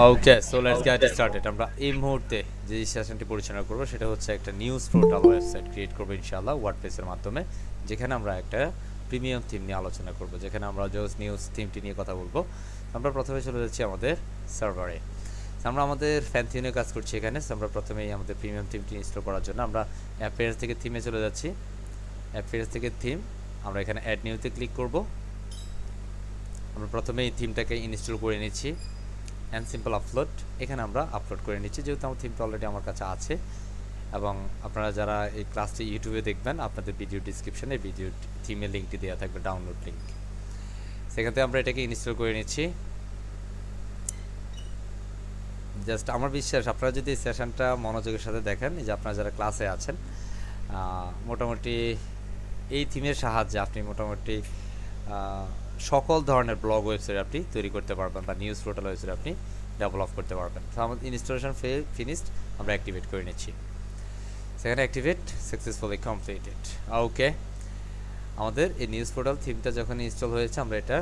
Okay, so let's get started. আমরা এই মুহূর্তে যে সেশনটি পরিচালনা করব সেটা হচ্ছে একটা নিউজ পোর্টাল ওয়েবসাইট ক্রিয়েট করব ইনশাআল্লাহ ওয়ার্ডপ্রেসের মাধ্যমে, যেখানে আমরা একটা প্রিমিয়াম থিম নিয়ে আলোচনা করব, যেখানে আমরা জাস্ট নিউজ থিমটি নিয়ে কথা বলবো। আমরা প্রথমে চলে যাচ্ছি আমাদের সার্ভারে। আমরা আমাদের ফ্যান থিমে কাজ করছি এখানে। আমরা প্রথমেই আমাদের প্রিমিয়াম থিমটি ইনস্টল করার জন্য আমরা অ্যাপিয়ারেন্স থেকে থিমে চলে যাচ্ছি। অ্যাপিয়ারেন্স থেকে থিম, আমরা এখানে অ্যাড নিউতে ক্লিক করব। আমরা প্রথমে এই থিমটাকে ইনস্টল করে নিচ্ছি অ্যান্ড সিম্পল আপলোড, এখানে আমরা আপলোড করে নিচ্ছি যেহেতু আমার থিমটা অলরেডি আমার কাছে আছে। এবং আপনারা যারা এই ক্লাসটি ইউটিউবে দেখবেন, আপনাদের ভিডিও ডিসক্রিপশনে ভিডিও থিমের লিঙ্কটি দেওয়া থাকবে, ডাউনলোড লিঙ্ক, সেখান থেকে আমরা এটাকে ইনস্টল করে নিচ্ছি। জাস্ট আমার বিশ্বাস আপনারা যদি এই সেশনটা মনোযোগের সাথে দেখেন, যে আপনারা যারা ক্লাসে আছেন, মোটামুটি এই থিমের সাহায্যে আপনি মোটামুটি সকল ধরনের ব্লগ ওয়েবসাইট আপনি তৈরি করতে পারবেন বা নিউজ পোর্টাল ওয়েবসাইট আপনি ডেভেলপ করতে পারবেন। তো আমাদের ইনস্টলেশন ফিনিশড, আমরা অ্যাক্টিভেট করে নিচ্ছি। সেখানে অ্যাক্টিভেট সাকসেসফুলি কমপ্লিটেড। ওকে, আমাদের এই নিউজ পোর্টাল থিমটা যখন ইনস্টল হয়েছে আমরা এটা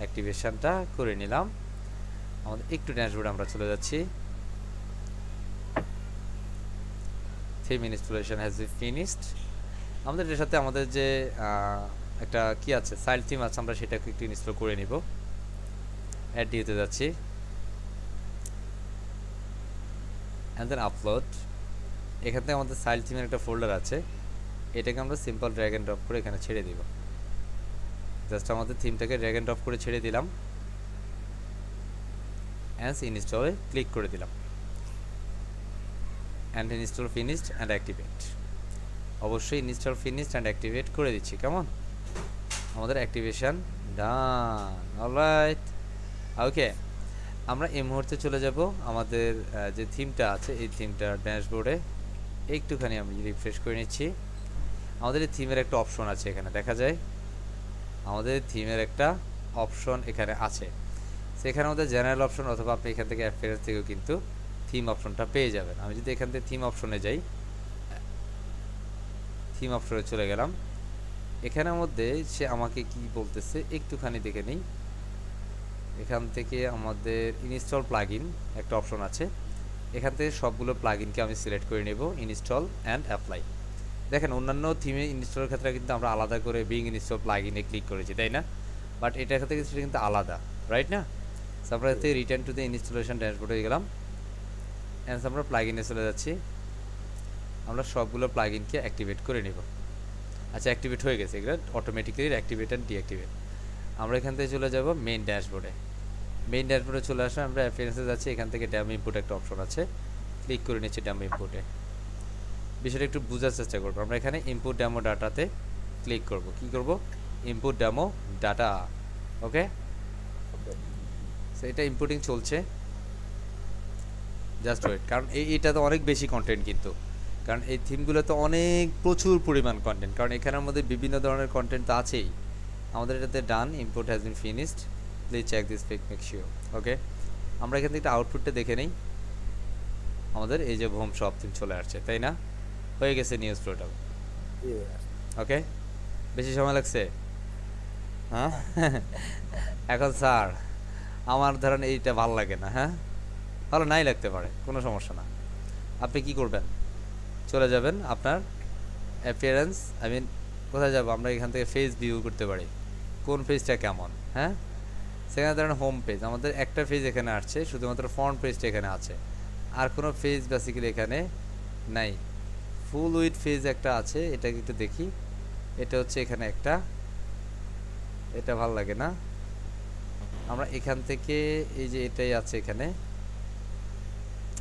অ্যাক্টিভেশনটা করে নিলাম। আমাদের একটু ড্যাশবোর্ডে আমরা চলে যাচ্ছি। Theme installation has been finished. আমাদের এর সাথে আমাদের যে একটা কি আছে, সাইল থিম আছে, আমরা সেটাকে একটু ইনস্টল করে নিব। অ্যাড দিতে যাচ্ছি অ্যান্ড দেন আপলোড। এখান থেকে আমাদের সাইল থিমের একটা ফোল্ডার আছে, এটাকে আমরা সিম্পল ড্র্যাগ অ্যান্ড ড্রপ করে এখানে ছেড়ে দিব। জাস্ট আমাদের থিমটাকে ড্র্যাগ অ্যান্ড ড্রপ করে ছেড়ে দিলাম, অ্যান্ড ইনস্টলে ক্লিক করে দিলাম, and install finished and activate. অবশ্যই ইনস্টল ফিনিশড অ্যান্ড অ্যাক্টিভেট করে দিচ্ছি। কেমন, আমাদের অ্যাক্টিভেশন ডান। অলরাইট, ওকে, আমরা এই মুহূর্তে চলে যাব আমাদের যে থিমটা আছে এই থিমটার ড্যাশবোর্ডে। একটুখানি আমি রিফ্রেশ করে নিচ্ছি। আমাদের এই থিমের একটা অপশন আছে, এখানে দেখা যায় আমাদের থিমের একটা অপশন এখানে আছে। সেখানে আমাদের জেনারেল অপশন, অথবা আপনি এখান থেকে অ্যাপিয়ারেন্স থেকেও কিন্তু থিম অপশনটা পেয়ে যাবেন। আমি যদি এখান থেকে থিম অপশনে যাই, থিম অপশনে চলে গেলাম, এখানের মধ্যে সে আমাকে কি বলতেছে একটুখানি দেখে নিই। এখান থেকে আমাদের ইনস্টল প্লাগইন একটা অপশন আছে, এখান থেকে সবগুলো প্লাগইনকে আমি সিলেক্ট করে নেব, ইনস্টল অ্যান্ড অ্যাপ্লাই। দেখেন অন্যান্য থিমে ইনস্টলের ক্ষেত্রে কিন্তু আমরা আলাদা করে বিং ইনস্টল প্লাগইনে ক্লিক করেছি, তাই না? বাট এটার ক্ষেত্রে সেটা কিন্তু আলাদা, রাইট না? সো আমরা এতে রিটার্ন টু দ্য ইনস্টলেশন ড্যাশবোর্ডে গেলাম, অ্যান্ড আমরা প্লাগইনে চলে যাচ্ছি। আমরা সবগুলো প্লাগইনকে অ্যাক্টিভেট করে নেব। আচ্ছা, অ্যাক্টিভেট হয়ে গেছে, এগুলো অটোমেটিক্যালি অ্যাক্টিভেট অ্যান্ড ডিঅ্যাক্টিভেট। আমরা এখান থেকে চলে যাব মেইন ড্যাশবোর্ডে। মেইন ড্যাশবোর্ডে চলে আসলে আমরা অ্যাপিয়ারেন্সে যাচ্ছি, এখান থেকে ড্যামো ইনপুট একটা অপশন আছে, ক্লিক করে নিচ্ছি ড্যামো ইনপুটে। বিষয়টা একটু বোঝার চেষ্টা করবো। আমরা এখানে ইনপুট ড্যামো ডাটাতে ক্লিক করব। কি করব? Input demo data. Okay, so এটা ইনপুটিং চলছে, জাস্ট ওয়েট। কারণ এইটা তো অনেক বেশি কন্টেন্ট, কিন্তু কারণ এই থিমগুলো তো অনেক প্রচুর পরিমাণ কন্টেন্ট, কারণ এখানের মধ্যে বিভিন্ন ধরনের কন্টেন্ট তো আছেই। আমাদের এটাতে done, input has been finished, please check this pick, make sure. Okay, আমরা এখান থেকে একটা আউটপুটটা দেখে নেই। আমাদের এই যে হোম শপ থিম চলে আসছে, তাই না? হয়ে গেছে নিউজ পোর্টাল। ওকে, বেশি সময় লাগছে? হ্যাঁ এখন স্যার আমার ধরেন এইটা ভালো লাগে না, হ্যাঁ ভালো নাই লাগতে পারে, কোনো সমস্যা না। আপনি কি করবেন? চলে যাবেন আপনার অ্যাপিয়ারেন্স, আই মিন কোথায় যাব, আমরা এখান থেকে ফেজ ভিউ করতে পারি কোন পেজটা কেমন। হ্যাঁ, সেখানে ধরেন হোম পেজ, আমাদের একটা পেজ এখানে আসছে, শুধুমাত্র ফ্রন্ট পেজটা এখানে আছে, আর কোনো পেজ বেসিক্যালি এখানে নাই। ফুল উইথ পেজ একটা আছে, এটাকে একটু দেখি। এটা হচ্ছে এখানে একটা, এটা ভালো লাগে না। আমরা এখান থেকে এই যে এটাই আছে এখানে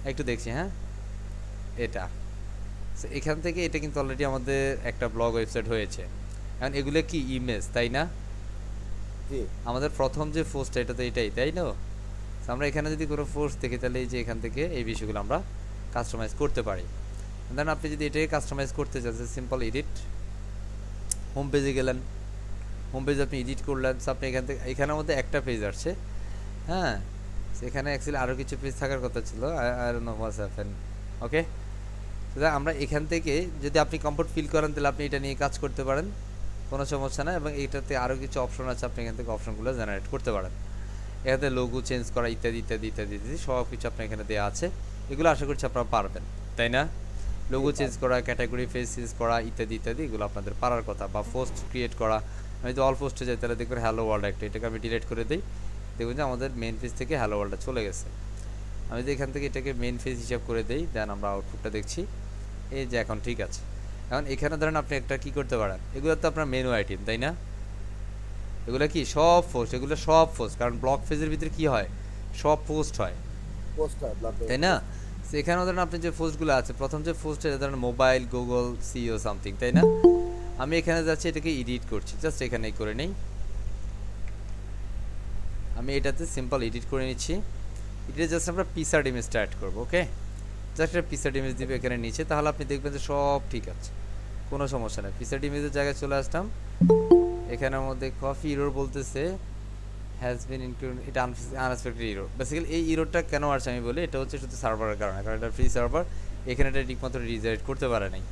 একটু দেখছি। হ্যাঁ, এটা এখান থেকে এটা কিন্তু অলরেডি আমাদের একটা ব্লগ ওয়েবসাইট হয়েছে। এখন এগুলো কি ইমেজ, তাই না? আমাদের প্রথম যে পোস্ট এটা তো এটাই, তাই না? আমরা এখানে যদি কোনো পোস্ট দেখি, তাহলে এই যে এখান থেকে এই বিষয়গুলো আমরা কাস্টমাইজ করতে পারি। দেন আপনি যদি এটাকে কাস্টমাইজ করতে চাচ্ছেন, সিম্পল এডিট, হোম পেজে গেলেন, হোম পেজ আপনি এডিট করলেন। আপনি এখান থেকে এখানের মধ্যে একটা পেজ আসছে, হ্যাঁ সেখানে অ্যাকচুয়ালি আরও কিছু পেজ থাকার কথা ছিল, I don't know what's happen. Okay, আমরা এখান থেকে যদি আপনি কমফোর্ট ফিল করেন, তাহলে আপনি এটা নিয়ে কাজ করতে পারেন, কোনো সমস্যা না। এবং এইটাতে আরও কিছু অপশন আছে, আপনি এখান থেকে অপশনগুলো জেনারেট করতে পারেন। এখানে লোগো চেঞ্জ করা ইত্যাদি ইত্যাদি ইত্যাদি ইত্যাদি সব কিছু আপনার এখানে দেওয়া আছে। এগুলো আশা করছি আপনারা পারবেন, তাই না? লোগো চেঞ্জ করা, ক্যাটাগরি ফেস চেঞ্জ করা ইত্যাদি ইত্যাদি এগুলো আপনাদের পারার কথা। বা পোস্ট ক্রিয়েট করা, আমি যদি অল পোস্টে যাই তাহলে দেখবেন হ্যালো ওয়ার্ল্ড একটা, এটাকে আমি ডিলিট করে দিই, দেখুন যে আমাদের মেন পেজ থেকে হ্যালো ওয়ার্ল্ডটা চলে গেছে। আমি যদি এখান থেকে এটাকে মেন পেজ হিসাব করে দিই, দেন আমরা আউটপুটটা দেখছি, এই যে এখন ঠিক আছে। এখন এখানে ধরেন আপনি একটা কি করতে পারেন, এগুলো তো আপনার মেনু আইটেম, তাই না? এগুলো কি সব পোস্ট, এগুলো সব পোস্ট, কারণ ব্লগ পেজের ভিতরে কি হয়, সব পোস্ট হয়, তাই না? এখানে ধরেন আপনি যে পোস্টগুলো আছে, প্রথম যে পোস্ট এটা ধরেন মোবাইল, গুগল, সিও সামথিং, তাই না? আমি এখানে যাচ্ছি, এটাকে এডিট করছি, জাস্ট এখানেই করে নেই। আমি এটাতে সিম্পল এডিট করে নিচ্ছি। এটা জাস্ট আমরা পিকচার ইমেজ স্টার্ট করব, ওকে? জাস্ট একটা পিকচার ইমেজ দিবে এখানে নিচে, তাহলে আপনি দেখবেন যে সব ঠিক আছে, কোনো সমস্যা নেই। পিকচার ইমেজের জায়গায় চলে আসলাম, এখানের মধ্যে কফি ইরোর বলতেছে হ্যাজ বিন ইনক্লুড, এটা আনএক্সপেক্টেড ইরোর। বেসিক্যালি এই ইরোরটা কেন আসছে আমি বলি, এটা হচ্ছে শুধু সার্ভারের কারণে, কারণ এটা ফ্রি সার্ভার, এখানে এটা ঠিকমতো রিজাইড করতে পারে নাই।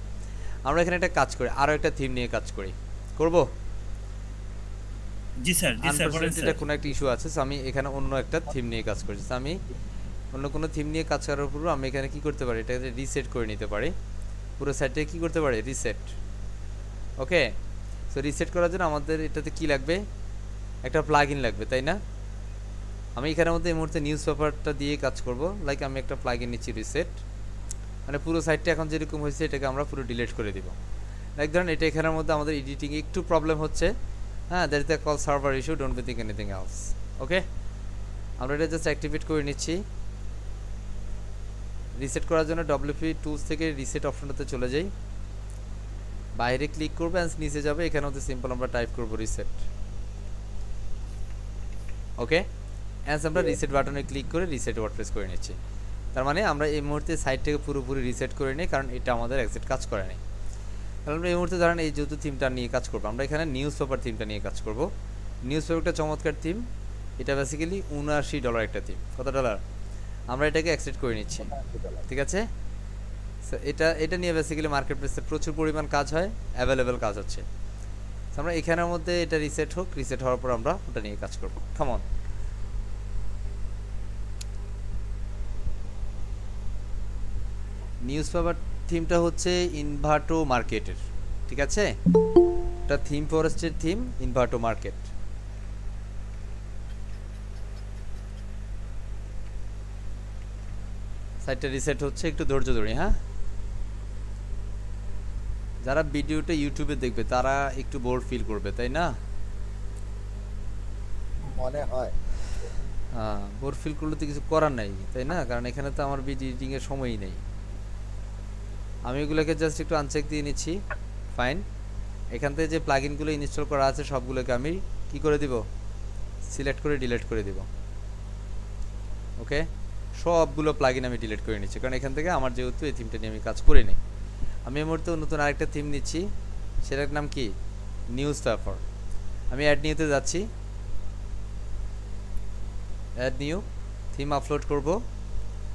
আমরা এখানে একটা কাজ করি, আরও একটা থিম নিয়ে কাজ করি, করব? জি স্যার, জি স্যার, বলেন এটা স্যার। কোনো একটা ইস্যু আছে, আমি এখানে অন্য একটা থিম নিয়ে কাজ করছি। আমি অন্য কোনো থিম নিয়ে কাজ করার পূর্বে আমি এখানে কি করতে পারি, এটাকে রিসেট করে নিতে পারি, পুরো সাইটে কি করতে পারি, রিসেট, ওকে? সো রিসেট করার জন্য আমাদের এটাতে কি লাগবে, একটা প্লাগইন লাগবে, তাই না? আমি এখানের মধ্যে এই মুহূর্তে নিউজ পেপারটা দিয়ে কাজ করব। লাইক আমি একটা প্লাগইন নিচ্ছি, রিসেট, মানে পুরো সাইটটা এখন যেরকম হয়েছে এটাকে আমরা পুরো ডিলিট করে দিব। লাইক ধরেন এটা এখানের মধ্যে আমাদের এডিটিংয়ে একটু প্রবলেম হচ্ছে, হ্যাঁ, that is the call server issue, don't be think anything else, okay? আমরা এটা জাস্ট অ্যাক্টিভেট করে নিচ্ছি। রিসেট করার জন্য ডব্লিউপি টুলস থেকে রিসেট অপশনটাতে চলে যাই, বাইরে ক্লিক করবে অ্যান্ড নিচে যাবে, এখানে হচ্ছে সিম্পল আমরা টাইপ করব রিসেট, ওকে? অ্যান্ড আমরা রিসেট বাটনে ক্লিক করে রিসেট ওয়ার্ডপ্রেস করে নিচ্ছি। তার মানে আমরা এই মুহূর্তে সাইটটাকে পুরোপুরি রিসেট করে নিই, কারণ এটা আমাদের এক্সিট কাজ করে নেই। তাহলে আমরা এই মুহূর্তে ধরেন এই যেহেতু থিমটা নিয়ে কাজ করবো, আমরা এখানে নিউজ পেপার থিমটা নিয়ে কাজ করব। নিউজ পেপারটা চমৎকার থিম, এটা বেসিক্যালি $79 একটা থিম। কত ডলার? আমরা এটাকে অ্যাকসেপ্ট করে নিচ্ছি, ঠিক আছে? এটা নিয়ে বেসিক্যালি মার্কেট প্লেসে প্রচুর পরিমাণ কাজ হয়, অ্যাভেলেবেল কাজ হচ্ছে। আমরা এখানের মধ্যে এটা রিসেট হোক, রিসেট হওয়ার পর আমরা ওটা নিয়ে কাজ করব। কামন, নিউজ পেপার থিমটা হচ্ছে ইনভার্টো মার্কেটের, ঠিক আছে? এটা থিম ফরেস্টের থিম, ইনভার্টো মার্কেট। সাইটটা রিসেট হচ্ছে, একটু ধৈর্য ধরি, হ্যাঁ? যারা ভিডিওটা ইউটিউবে দেখবে তারা একটু বোর ফিল করবে, তাই না? মনে হয় হ্যাঁ, বোর ফিল করলে তো কিছু করার নাই, তাই না? কারণ এখানে তো আমার ভিডিও এডিটিং এর সময়ই নেই। আমি এগুলোকে জাস্ট একটু আনচেক দিয়ে নিচ্ছি, ফাইন। এখান থেকে যে প্লাগইনগুলো ইনস্টল করা আছে সবগুলোকে আমি কি করে দিব, সিলেক্ট করে ডিলিট করে দিব, ওকে? সবগুলো প্লাগইন আমি ডিলিট করে নিচ্ছি, কারণ এখান থেকে আমার যেহেতু এই থিমটা নিয়ে আমি কাজ করি নি। আমি এই মুহূর্তে নতুন আরেকটা থিম নিচ্ছি, সেটার নাম কি, নিউজ পেপার। আমি অ্যাড নিউতে যাচ্ছি, অ্যাড নিউ থিম আপলোড করব,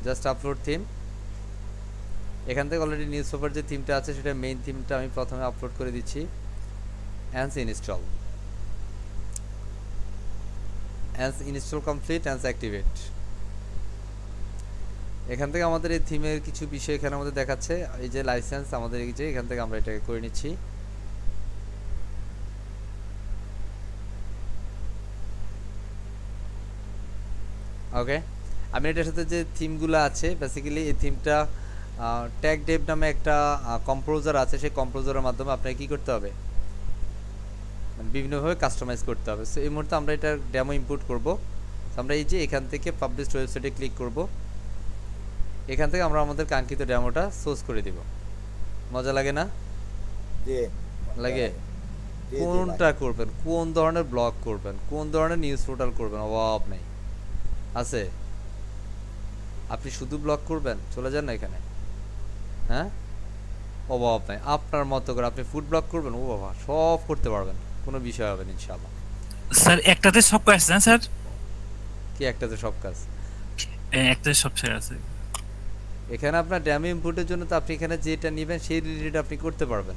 জাস্ট আপলোড থিম। এখান থেকে অলরেডি নিউজ পেপার যে থিমটা আছে সেটা মেইন থিমটা আমি প্রথমে আপলোড করে দিচ্ছি, and install, complete, and activate. এখান থেকে আমাদের এই থিমের কিছু বিষয় এখানে আমাদের দেখাচ্ছে, এই যে লাইসেন্স আমাদের, এই যে এখান থেকে আমরা এটাকে করে নিচ্ছি। ওকে, আমি এটার সাথে যে থিমগুলো আছে বেসিক্যালি এই থিমটা ট্যাগ ডেভ নামে একটা কম্পোজার আছে, সেই কম্পোজারের মাধ্যমে আপনাকে কী করতে হবে, মানে বিভিন্নভাবে কাস্টমাইজ করতে হবে। সো এই মুহূর্তে আমরা এটা ডেমো ইম্পোর্ট করব। আমরা এই যে এখান থেকে পাবলিশড ওয়েবসাইটে ক্লিক করব, এখান থেকে আমরা আমাদের কাঙ্ক্ষিত ডেমোটা সোর্স করে দিব। মজা লাগে না? লাগে? কোনটা করবেন, কোন ধরনের ব্লগ করবেন, কোন ধরনের নিউজ পোর্টাল করবেন, অভাব নেই আছে। আপনি শুধু ব্লগ করবেন, চলে যান না এখানে, হ্যাঁ, অভাব নাই। আপনার মতো করে আপনি ফুড ব্লগ করবেন, ও বাবা, সব করতে পারবেন, কোনো বিষয় হবে না ইনশাআল্লাহ। স্যার একটাতে সব কাজ আছে না স্যার? কি একটাতে সব কাজ? একটাতে সব শেয়ার আছে। এখানে আপনার ড্যামো ইনপুটের জন্য তো আপনি এখানে যেটা নেবেন সেই রিলেটেড আপনি করতে পারবেন।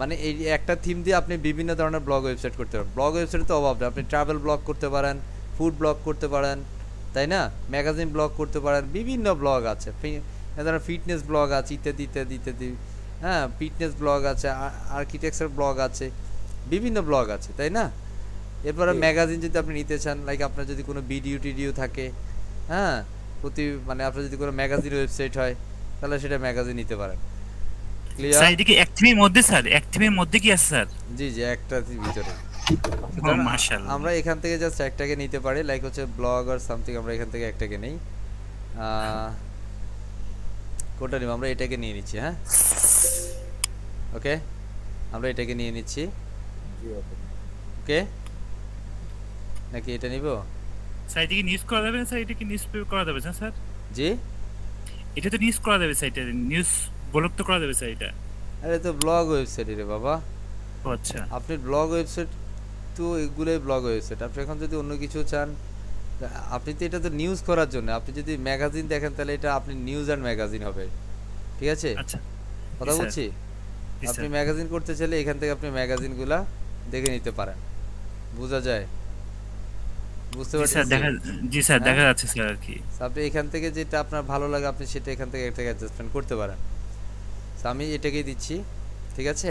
মানে এই একটা থিম দিয়ে আপনি বিভিন্ন ধরনের ব্লগ ওয়েবসাইট করতে পারেন। ব্লগ ওয়েবসাইটে তো অভাব নেই, আপনি ট্রাভেল ব্লগ করতে পারেন, ফুড ব্লগ করতে পারেন, তাই না? ম্যাগাজিন ব্লগ করতে পারেন, বিভিন্ন ব্লগ আছে, ধরেন ফিটনেস ব্লগ আছে, ইত্যাদি ইত্যাদি ইত্যাদি। হ্যাঁ, ফিটনেস ব্লগ আছে, আর্কিটেকচার ব্লগ আছে, বিভিন্ন ব্লগ আছে, তাই না? এরপরে ম্যাগাজিন যদি আপনি নিতে চান, লাইক আপনার যদি কোনো ভিডিও টিডিও থাকে, হ্যাঁ, মানে আপনার যদি কোনো ম্যাগাজিন ওয়েবসাইট হয়, তাহলে সেটা ম্যাগাজিন নিতে পারেন। ক্লিয়ার? স্যার এটা কি এক থিমের মধ্যে স্যার? এক থিমের মধ্যে কি আছে স্যার? জি জি, একটা ভিতরে। ও মাশাআল্লাহ। আমরা এখান থেকে জাস্ট একটাকে নিতে পারি, লাইক হচ্ছে ব্লগ আর সামথিং, আমরা এখান থেকে একটাকে নেই। কোনটা নিব? আমরা এটাকে নিয়ে নিচ্ছি। হ্যাঁ, ওকে, আমরা এটাকে নিয়ে নিচ্ছি। ওকে, নাকি এটা নিব? স্যার এটা কি নিউজ করা যাবে না স্যার? এটা কি নিউজ করা যাবে না স্যার? জি, এটা তো নিউজ করা যাবে স্যার, এটা নিউজ ব্লগ তো করা যাবে স্যার এটা। আরে তো ব্লগ ওয়েবসাইট রে বাবা। ও আচ্ছা আপনি ব্লগ ওয়েবসাইট তো এগুলোই ব্লগ ওয়েবসাইট। আপনি এখন যদি অন্য কিছু চান, আপনি তো এটা তো নিউজ করার জন্য। আপনি যদি ম্যাগাজিন দেখেন তাহলে এটা আপনি নিউজ আর ম্যাগাজিন হবে, ঠিক আছে? আচ্ছা কথা জি স্যার, বলছি। জি আপনি স্যার। ম্যাগাজিন করতে চাইলে এখান থেকে আপনি ম্যাগাজিনগুলা দেখে নিতে পারেন। বোঝা যায়? বুঝতে জি স্যার পারতেছি? জি স্যার হ্যাঁ, দেখা যাচ্ছে স্যার আর কি। আপনি এখান থেকে যেটা আপনার ভালো লাগে আপনি সেটা এখান থেকে একটা অ্যাডজাস্টমেন্ট করতে পারেন। আমি এটাকেই দিচ্ছি, ঠিক আছে?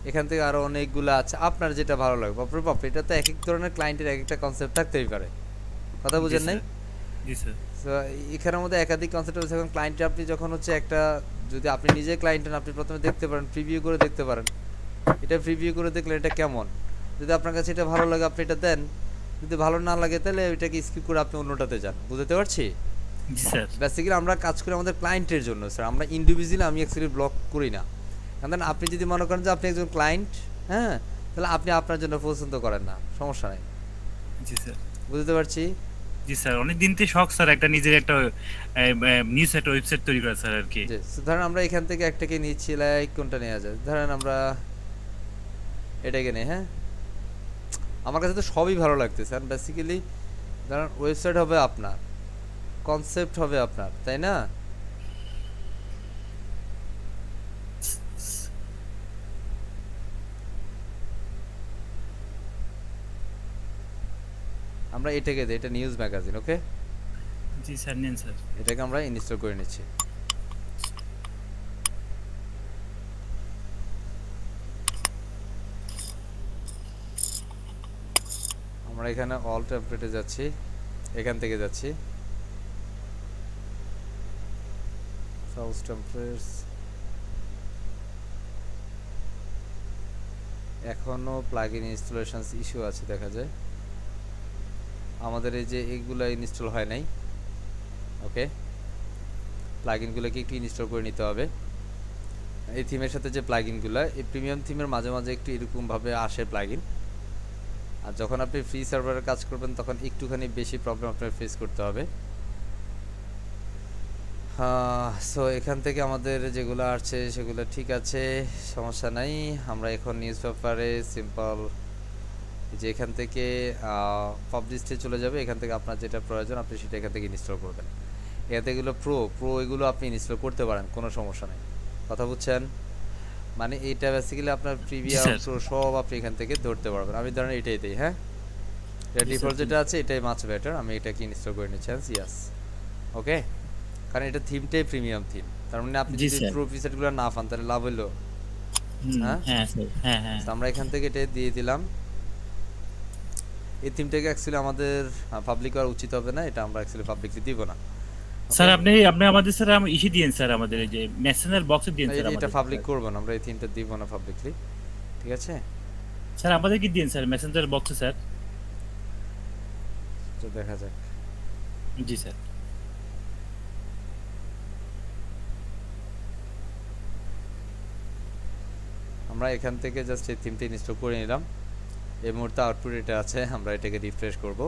এখান থেকে আরো অনেকগুলো আছে, আপনার যেটা ভালো লাগবে। বাপরে বাপ, এটা তো এক এক ধরনের ক্লায়েন্টের এক একটা কনসেপ্ট থাকতেই পারে। কথা জি বুঝেন নাই? স্যার, জি স্যার। সো এখানের মধ্যে একাধিক কনসেপ্ট আছে। এখন ক্লায়েন্টে আপনি যখন হচ্ছে একটা, যদি আপনি নিজে ক্লায়েন্ট হন, আপনি প্রথমে দেখতে পারেন, প্রিভিউ করে দেখতে পারেন। এটা প্রিভিউ করে দেখলে এটা কেমন, যদি আপনার কাছে এটা ভালো লাগে আপনি এটা দেন, যদি ভালো না লাগে তাহলে এটাকে স্কিপ করে আপনি অন্যটাতে যান। বুঝতে পারছি? জি স্যার। বেসিক্যালি আমরা কাজ করি আমাদের ক্লায়েন্টের জন্য স্যার, আমরা ইন্ডিভিজুয়ালি আমি অ্যাকচুয়ালি ব্লগ করি না। কারণ আপনি যদি মনে করেন যে আপনি একজন ক্লায়েন্ট, হ্যাঁ, তাহলে আপনি আপনার জন্য পছন্দ করেন না, সমস্যা নাই। জি স্যার। বুঝতে পারছি? জি স্যার, অনেক দিন থেকে শখ স্যার একটা নিজের একটা নিউজ একটা ওয়েবসাইট তৈরি করা স্যার আর কি। জি, ধরেন আমরা এখান থেকে একটাকে নিচ্ছি, লাইক কোনটা নেওয়া যায়? ধরেন আমরা এটাকে নেই। হ্যাঁ, আমার কাছে তো সবই ভালো লাগতেছে। আর বেসিক্যালি ধরেন ওয়েবসাইট হবে আপনার, কনসেপ্ট হবে আপনার, তাই না? আমরা এটাকে দিই, এটা নিউজ ম্যাগাজিন। ওকে, জি স্যার, নেন স্যার। এটাকে আমরা ইনস্টল করে নিচ্ছি। আমরা এখানে অল টেমপ্লেটে যাচ্ছি, এখান থেকে যাচ্ছি সাউথ টেমপ্লেটস। এখনো প্লাগইন ইনস্টলেশনস ইস্যু আছে দেখা যায়। আমাদের এই যে এইগুলো ইনস্টল হয় নাই। ওকে, প্লাগইনগুলোকে একটু ইনস্টল করে নিতে হবে। এই থিমের সাথে যে প্লাগইনগুলো, এই প্রিমিয়াম থিমের মাঝে মাঝে একটু এরকমভাবে আসে প্লাগইন। আর যখন আপনি ফ্রি সার্ভারে কাজ করবেন তখন একটুখানি বেশি প্রবলেম আপনার ফেস করতে হবে। সো এখান থেকে আমাদের যেগুলো আসছে সেগুলো ঠিক আছে, সমস্যা নাই। আমরা এখন নিউজ পেপারে সিম্পল যে এখান থেকে পাবলিশে চলে যাবে। এখান থেকে আপনার যেটা প্রয়োজন আপনি সেটা এখান থেকে ইনস্টল করবেন। এতে এগুলো প্রো এগুলো আপনি ইনস্টল করতে পারেন, কোনো সমস্যা নেই। কথা বুঝছেন? মানে এইটা বেসিক্যালি আপনার প্রিমিয়াম প্রো সব আপনি এখান থেকে ধরতে পারবেন। আমি ধরেন এটাই দিই। হ্যাঁ, এটা ডিফল্ট যেটা আছে এটাই মাচ বেটার। আমি এটাকে ইনস্টল করে নিচ্ছি। ইয়াস, ওকে। কারণ এটা থিমটাই প্রিমিয়াম থিম, তার মানে আপনি যদি প্রো প্রিসেটগুলো না পান তাহলে লাভ হইলো। হ্যাঁ হ্যাঁ স্যার, হ্যাঁ হ্যাঁ। আমরা এখান থেকে এটা দিয়ে দিলাম। এই থিমটাকে অ্যাকচুয়ালি আমাদের পাবলিক করা উচিত হবে না, এটা আমরা অ্যাকচুয়ালি পাবলিকলি দিব না স্যার। আপনি আমাদের স্যার ইসি দিয়েন স্যার, আমাদের এই যে মেসেঞ্জার বক্সে দিয়েন স্যার। এটা পাবলিক করব না, আমরা এই থিমটা দিব না পাবলিকলি, ঠিক আছে? স্যার আমাদের কি দিয়েন স্যার মেসেঞ্জার বক্সে স্যার? তো দেখা যাক। জি স্যার। আমরা এখান থেকে জাস্ট এই থিমটা ইনস্টল করে নিলাম। এই মুহূর্তে আউটপুট এটা আছে, আমরা এটাকে রিফ্রেশ করব।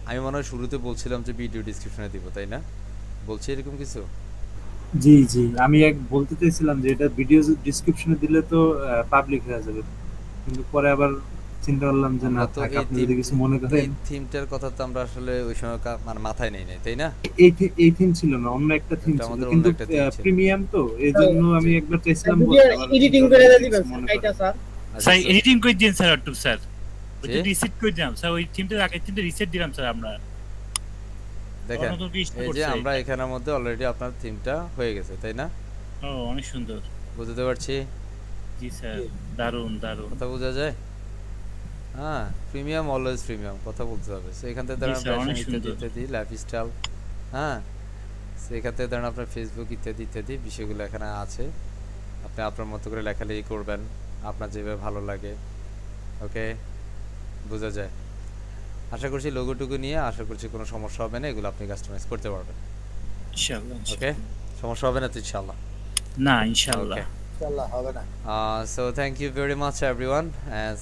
আমি মনে হয় শুরুতে বলছিলাম যে ভিডিও ডেসক্রিপশনে দিব, তাই না? বলছি এরকম কিছু? জি জি, আমি বলতে চাইছিলাম যে এটা ভিডিও ডেসক্রিপশনে দিলে তো পাবলিক হয়ে যাবে, কিন্তু পরে আবার চিন্তা করলাম যে না থাক, আপনি যদি কিছু মনে করেন। এই থিমটার কথা তো আমরা আসলে ওই সময় মানে মাথায় নেই নাই, তাই না? এই থিম ছিল না, অন্য একটা থিম ছিল, কিন্তু প্রিমিয়াম তো এইজন্য আমি একবার চাইছিলাম এডিটিং করে দিবেন স্যার, কাইটা স্যার। স্যার so- এডিটিং করে দিন স্যার একটু স্যার ওই জি? রিসেট করে দিলাম স্যার ওই থিমটা আগে থিমটা রিসেট দিলাম স্যার আমরা দেখেন নতুন কি এই যে আমরা এখানের মধ্যে অলরেডি আপনার থিমটা হয়ে গেছে তাই না? ও অনেক সুন্দর বুঝতে পারছি, জি স্যার দারুন দারুন কথা বোঝা যায়? হ্যাঁ, প্রিমিয়াম অলওয়েজ প্রিমিয়াম, কথা বলতে হবে। সো এখান থেকে ধরেন জি স্যার, ফ্যাশন অনেক ইত্যাদি সুন্দর। ইত্যাদি লাইফস্টাইল, হ্যাঁ, সো এখান থেকে ধরেন আপনার ফেসবুক ইত্যাদি ইত্যাদি বিষয়গুলো এখানে আছে। আপনি আপনার মতো করে লেখালেখি করবেন আপনার যেভাবে ভালো লাগে। ওকে, বোঝা যায়। আশা করছি লোগোটুকু নিয়ে আশা করছি কোনো সমস্যা হবে না, এগুলো আপনি কাস্টমাইজ করতে পারবেন। ইনশাআল্লাহ ওকে, সমস্যা হবে না তো ইনশাআল্লাহ? না ইনশাআল্লাহ ওকে, ইনশাআল্লাহ হবে না। So thank you very much everyone.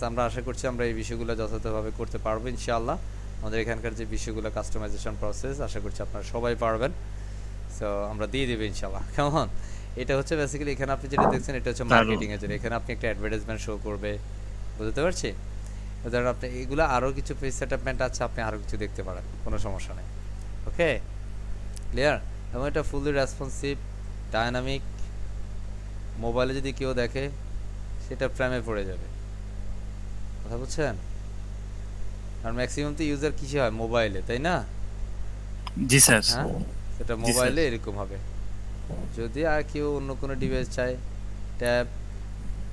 আমরা আশা করছি আমরা এই বিষয়গুলো যথাযথভাবে করতে পারবো ইনশাআল্লাহ। আমাদের এখানকার যে বিষয়গুলো কাস্টমাইজেশন প্রসেস আশা করছি আপনারা সবাই পারবেন। সো আমরা দিয়ে দেবো ইনশাআল্লাহ। কেমন? এটা হচ্ছে বেসিক্যালি এখানে আপনি যেটা দেখছেন এটা হচ্ছে দারুণ। মার্কেটিং এর জন্য। এখানে আপনি একটা অ্যাডভার্টাইজমেন্ট শো করবে, বুঝতে পারছি? ধরেন আপনি এগুলো আরও কিছু পেজ সেটআপমেন্ট আছে, আপনি আরও কিছু দেখতে পারেন, কোনো সমস্যা নেই। ওকে, ক্লিয়ার? এবং এটা ফুললি রেসপন্সিভ, ডায়নামিক। মোবাইলে যদি কেউ দেখে সেটা প্রেমে পড়ে যাবে, কথা বুঝছেন? আর ম্যাক্সিমাম তো ইউজার কিসে হয়? মোবাইলে, তাই না? জি স্যার হ্যাঁ, সেটা স্যার। মোবাইলে এরকম হবে। যদি আর কেউ অন্য কোনো ডিভাইস চায়, ট্যাব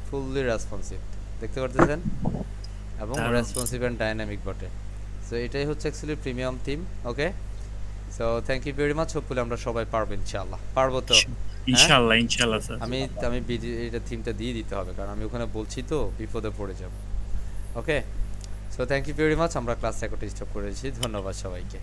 ফুললি রেসপন্সিভ, দেখতে পারতেছেন? এবং দারুণ। রেসপন্সিভ অ্যান্ড ডাইনামিক বটে। সো এটাই হচ্ছে actually premium theme. Okay, so thank you very much. Hopefully আমরা সবাই পারবো ইনশাআল্লাহ। পারবো তো? ইনশাআল্লাহ ইনশাআল্লাহ স্যার আমি আমি এটা থিমটা দিয়ে দিতে হবে, কারণ আমি ওখানে বলছি তো বিপদে পড়ে যাব। Okay, so thank you very much. আমরা ক্লাস রেকর্ড স্টপ করেছি। ধন্যবাদ সবাইকে।